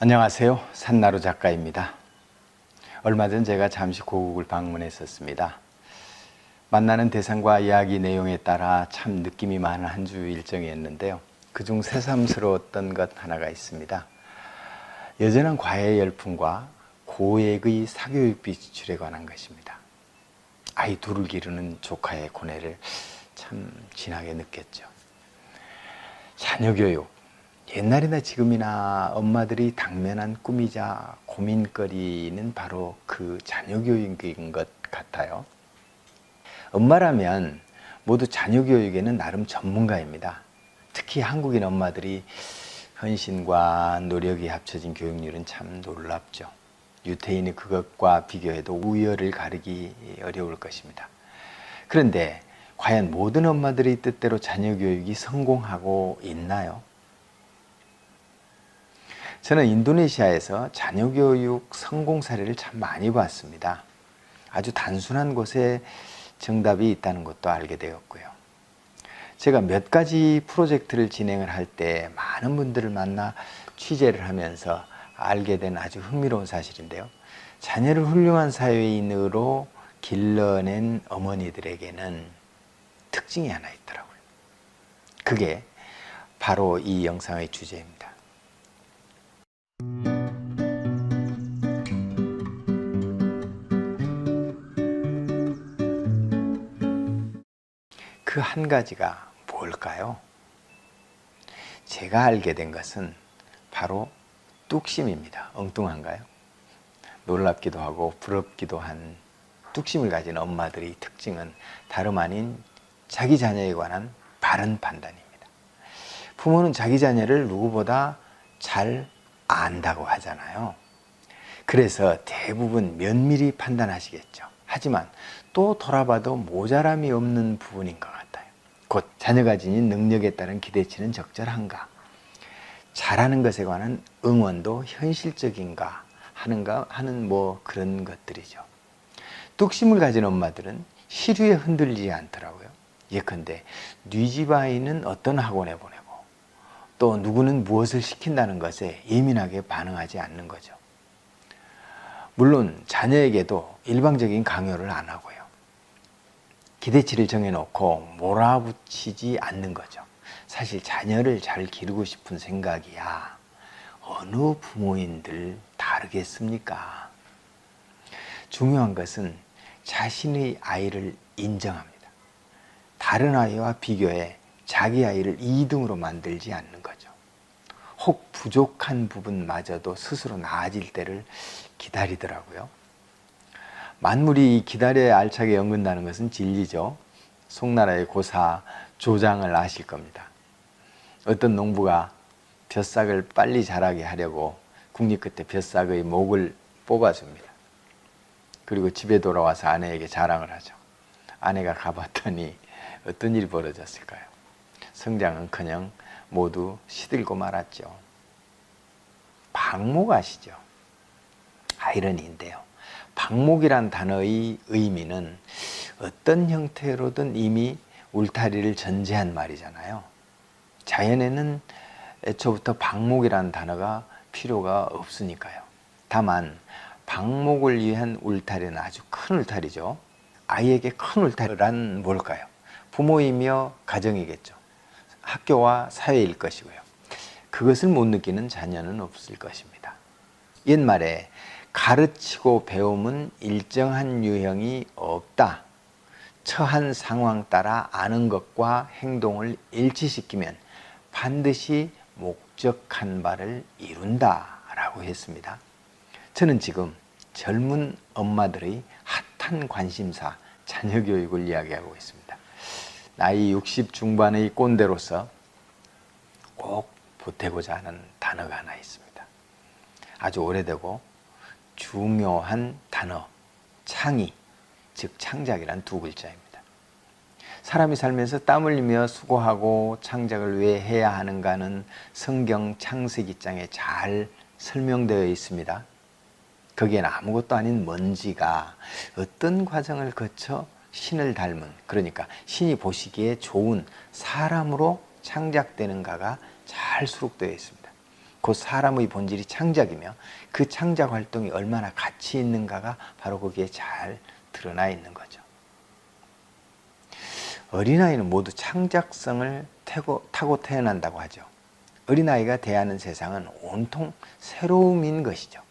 안녕하세요. 산나루 작가입니다. 얼마 전 제가 잠시 고국을 방문했었습니다. 만나는 대상과 이야기 내용에 따라 참 느낌이 많은 한 주 일정이었는데요. 그중 새삼스러웠던 것 하나가 있습니다. 여전한 과외 열풍과 고액의 사교육비 지출에 관한 것입니다. 아이 둘을 기르는 조카의 고뇌를 참 진하게 느꼈죠. 자녀교육, 옛날이나 지금이나 엄마들이 당면한 꿈이자 고민거리는 바로 그 자녀교육인 것 같아요. 엄마라면 모두 자녀교육에는 나름 전문가입니다. 특히 한국인 엄마들이 헌신과 노력이 합쳐진 교육률은 참 놀랍죠. 유태인이 그것과 비교해도 우열을 가리기 어려울 것입니다. 그런데 과연 모든 엄마들의 뜻대로 자녀교육이 성공하고 있나요? 저는 인도네시아에서 자녀교육 성공 사례를 참 많이 봤습니다. 아주 단순한 곳에 정답이 있다는 것도 알게 되었고요. 제가 몇 가지 프로젝트를 진행을 할 때 많은 분들을 만나 취재를 하면서 알게 된 아주 흥미로운 사실인데요. 자녀를 훌륭한 사회인으로 길러낸 어머니들에게는 특징이 하나 있더라고요. 그게 바로 이 영상의 주제입니다. 그 한 가지가 뭘까요? 제가 알게 된 것은 바로 뚝심입니다. 엉뚱한가요? 놀랍기도 하고 부럽기도 한 뚝심을 가진 엄마들의 특징은 다름 아닌 자기 자녀에 관한 바른 판단입니다. 부모는 자기 자녀를 누구보다 잘 안다고 하잖아요. 그래서 대부분 면밀히 판단하시겠죠. 하지만 또 돌아봐도 모자람이 없는 부분인 것 같아요. 곧 자녀가 지닌 능력에 따른 기대치는 적절한가? 잘하는 것에 관한 응원도 현실적인가? 하는 그런 것들이죠. 뚝심을 가진 엄마들은 시류에 흔들리지 않더라고요. 예컨대 네 집 아이는 어떤 학원에 보내고 또 누구는 무엇을 시킨다는 것에 예민하게 반응하지 않는 거죠. 물론 자녀에게도 일방적인 강요를 안 하고요. 기대치를 정해놓고 몰아붙이지 않는 거죠. 사실 자녀를 잘 기르고 싶은 생각이야 어느 부모인들 다르겠습니까? 중요한 것은 자신의 아이를 인정합니다. 다른 아이와 비교해 자기 아이를 2등으로 만들지 않는 거죠. 혹 부족한 부분마저도 스스로 나아질 때를 기다리더라고요. 만물이 기다려야 알차게 연근다는 것은 진리죠. 송나라의 고사 조장을 아실 겁니다. 어떤 농부가 벼싹을 빨리 자라게 하려고 국리 끝에 벼싹의 목을 뽑아줍니다. 그리고 집에 돌아와서 아내에게 자랑을 하죠. 아내가 가봤더니 어떤 일이 벌어졌을까요? 성장은커녕 모두 시들고 말았죠. 방목 아시죠? 아이러니인데요. 방목이란 단어의 의미는 어떤 형태로든 이미 울타리를 전제한 말이잖아요. 자연에는 애초부터 방목이란 단어가 필요가 없으니까요. 다만 방목을 위한 울타리는 아주 큰 울타리죠. 아이에게 큰 울타리란 뭘까요? 부모이며 가정이겠죠. 학교와 사회일 것이고요. 그것을 못 느끼는 자녀는 없을 것입니다. 옛말에 가르치고 배움은 일정한 유형이 없다. 처한 상황 따라 아는 것과 행동을 일치시키면 반드시 목적한 바를 이룬다 라고 했습니다. 저는 지금 젊은 엄마들의 핫한 관심사 자녀교육을 이야기하고 있습니다. 나이 60 중반의 꼰대로서 꼭 보태고자 하는 단어가 하나 있습니다. 아주 오래되고 중요한 단어, 창의, 즉 창작이란 두 글자입니다. 사람이 살면서 땀 흘리며 수고하고 창작을 왜 해야 하는가는 성경 창세기 장에 잘 설명되어 있습니다. 거기에는 아무것도 아닌 먼지가 어떤 과정을 거쳐 신을 닮은, 그러니까 신이 보시기에 좋은 사람으로 창작되는가가 잘 수록되어 있습니다. 곧 사람의 본질이 창작이며 그 창작 활동이 얼마나 가치 있는가가 바로 거기에 잘 드러나 있는 거죠. 어린아이는 모두 창작성을 타고 태어난다고 하죠. 어린아이가 대하는 세상은 온통 새로움인 것이죠.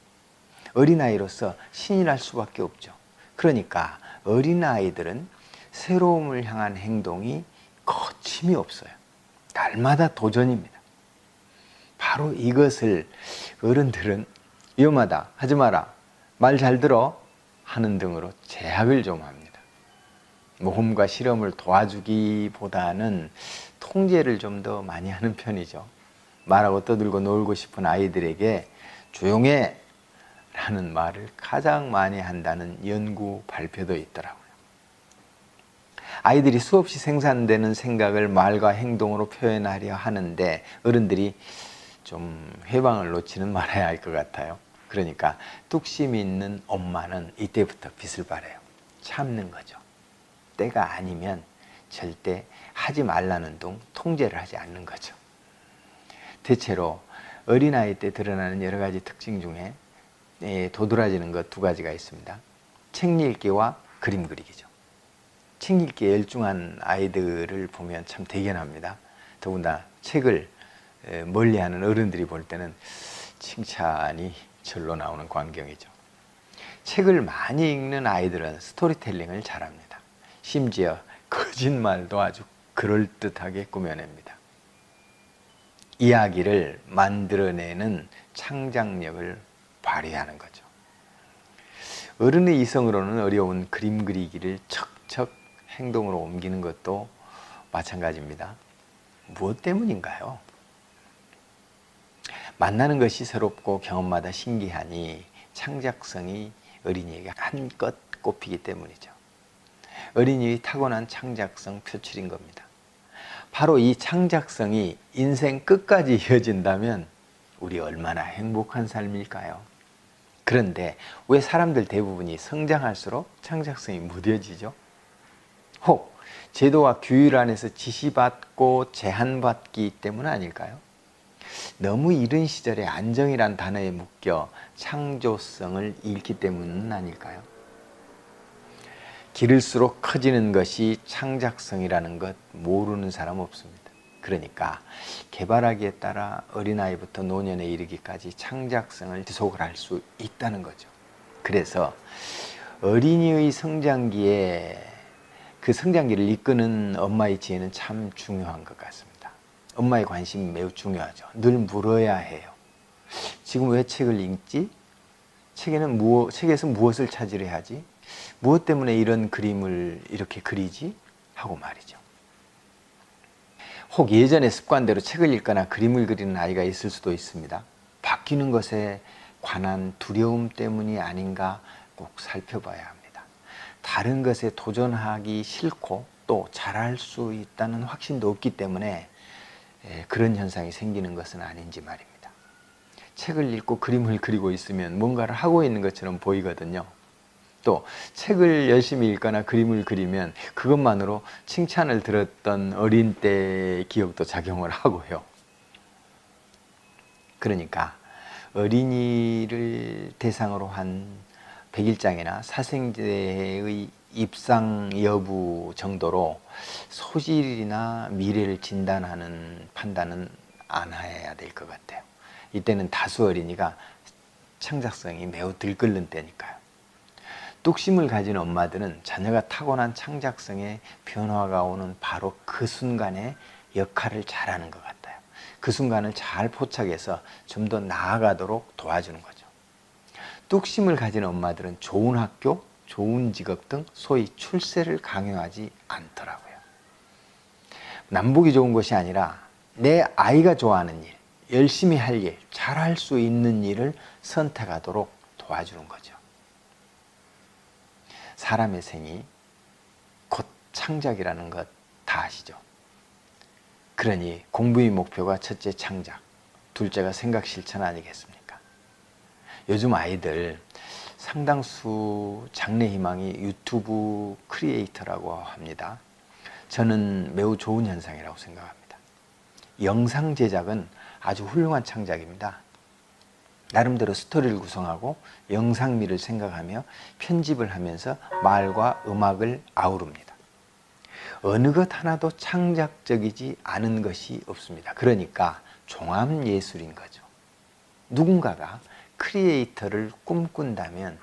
어린아이로서 신이랄 수밖에 없죠. 그러니까 어린아이들은 새로움을 향한 행동이 거침이 없어요. 날마다 도전입니다. 바로 이것을 어른들은 위험하다, 하지 마라, 말 잘 들어 하는 등으로 제약을 좀 합니다. 모험과 실험을 도와주기보다는 통제를 좀 더 많이 하는 편이죠. 말하고 떠들고 놀고 싶은 아이들에게 조용해 라는 말을 가장 많이 한다는 연구 발표도 있더라고요. 아이들이 수없이 생산되는 생각을 말과 행동으로 표현하려 하는데 어른들이 좀 해방을 놓지는 말아야 할 것 같아요. 그러니까 뚝심 있는 엄마는 이때부터 빛을 발해요. 참는 거죠. 때가 아니면 절대 하지 말라는 둥 통제를 하지 않는 거죠. 대체로 어린아이 때 드러나는 여러 가지 특징 중에 도드라지는 것 두 가지가 있습니다. 책 읽기와 그림 그리기죠. 책 읽기에 열중한 아이들을 보면 참 대견합니다. 더군다나 책을 멀리하는 어른들이 볼 때는 칭찬이 절로 나오는 광경이죠. 책을 많이 읽는 아이들은 스토리텔링을 잘합니다. 심지어 거짓말도 아주 그럴듯하게 꾸며냅니다. 이야기를 만들어내는 창작력을 발휘하는 거죠. 어른의 이성으로는 어려운 그림 그리기를 척척 행동으로 옮기는 것도 마찬가지입니다. 무엇 때문인가요? 만나는 것이 새롭고 경험마다 신기하니 창작성이 어린이에게 한껏 꼽히기 때문이죠. 어린이의 타고난 창작성 표출인 겁니다. 바로 이 창작성이 인생 끝까지 이어진다면 우리 얼마나 행복한 삶일까요? 그런데 왜 사람들 대부분이 성장할수록 창작성이 무뎌지죠? 혹 제도와 규율 안에서 지시받고 제한받기 때문 아닐까요? 너무 이른 시절에 안정이란 단어에 묶여 창조성을 잃기 때문은 아닐까요? 기를수록 커지는 것이 창작성이라는 것 모르는 사람 없습니다. 그러니까 개발하기에 따라 어린아이부터 노년에 이르기까지 창작성을 지속을 할 수 있다는 거죠. 그래서 어린이의 성장기에 그 성장기를 이끄는 엄마의 지혜는 참 중요한 것 같습니다. 엄마의 관심이 매우 중요하죠. 늘 물어야 해요. 지금 왜 책을 읽지? 책에서 무엇을 찾으려 하지? 무엇 때문에 이런 그림을 이렇게 그리지? 하고 말이죠. 혹 예전의 습관대로 책을 읽거나 그림을 그리는 아이가 있을 수도 있습니다. 바뀌는 것에 관한 두려움 때문이 아닌가 꼭 살펴봐야 합니다. 다른 것에 도전하기 싫고 또 잘할 수 있다는 확신도 없기 때문에 그런 현상이 생기는 것은 아닌지 말입니다. 책을 읽고 그림을 그리고 있으면 뭔가를 하고 있는 것처럼 보이거든요. 또 책을 열심히 읽거나 그림을 그리면 그것만으로 칭찬을 들었던 어린 때의 기억도 작용을 하고요. 그러니까 어린이를 대상으로 한 백일장이나 사생제의 입상 여부 정도로 소질이나 미래를 진단하는 판단은 안 해야 될 것 같아요. 이때는 다수 어린이가 창작성이 매우 들끓는 때니까요. 뚝심을 가진 엄마들은 자녀가 타고난 창작성에 변화가 오는 바로 그 순간에 역할을 잘하는 것 같아요. 그 순간을 잘 포착해서 좀 더 나아가도록 도와주는 거죠. 뚝심을 가진 엄마들은 좋은 학교, 좋은 직업 등 소위 출세를 강요하지 않더라고요. 남보기 좋은 것이 아니라 내 아이가 좋아하는 일, 열심히 할 일, 잘할 수 있는 일을 선택하도록 도와주는 거죠. 사람의 생이 곧 창작이라는 것 다 아시죠? 그러니 공부의 목표가 첫째 창작, 둘째가 생각 실천 아니겠습니까? 요즘 아이들 상당수 장래 희망이 유튜브 크리에이터라고 합니다. 저는 매우 좋은 현상이라고 생각합니다. 영상 제작은 아주 훌륭한 창작입니다. 나름대로 스토리를 구성하고 영상미를 생각하며 편집을 하면서 말과 음악을 아우릅니다. 어느 것 하나도 창작적이지 않은 것이 없습니다. 그러니까 종합예술인 거죠. 누군가가 크리에이터를 꿈꾼다면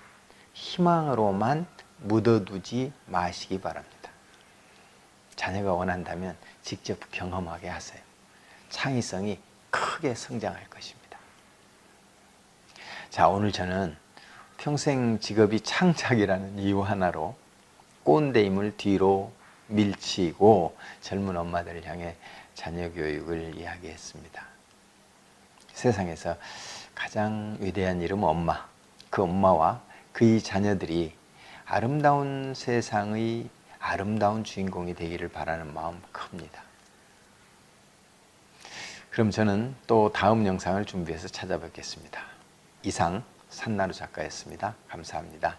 희망으로만 묻어두지 마시기 바랍니다. 자녀가 원한다면 직접 경험하게 하세요. 창의성이 크게 성장할 것입니다. 자, 오늘 저는 평생 직업이 창작이라는 이유 하나로 꼰대임을 뒤로 밀치고 젊은 엄마들을 향해 자녀 교육을 이야기했습니다. 세상에서 가장 위대한 이름은 엄마, 그 엄마와 그의 자녀들이 아름다운 세상의 아름다운 주인공이 되기를 바라는 마음 큽니다. 그럼 저는 또 다음 영상을 준비해서 찾아뵙겠습니다. 이상 산나루 작가였습니다. 감사합니다.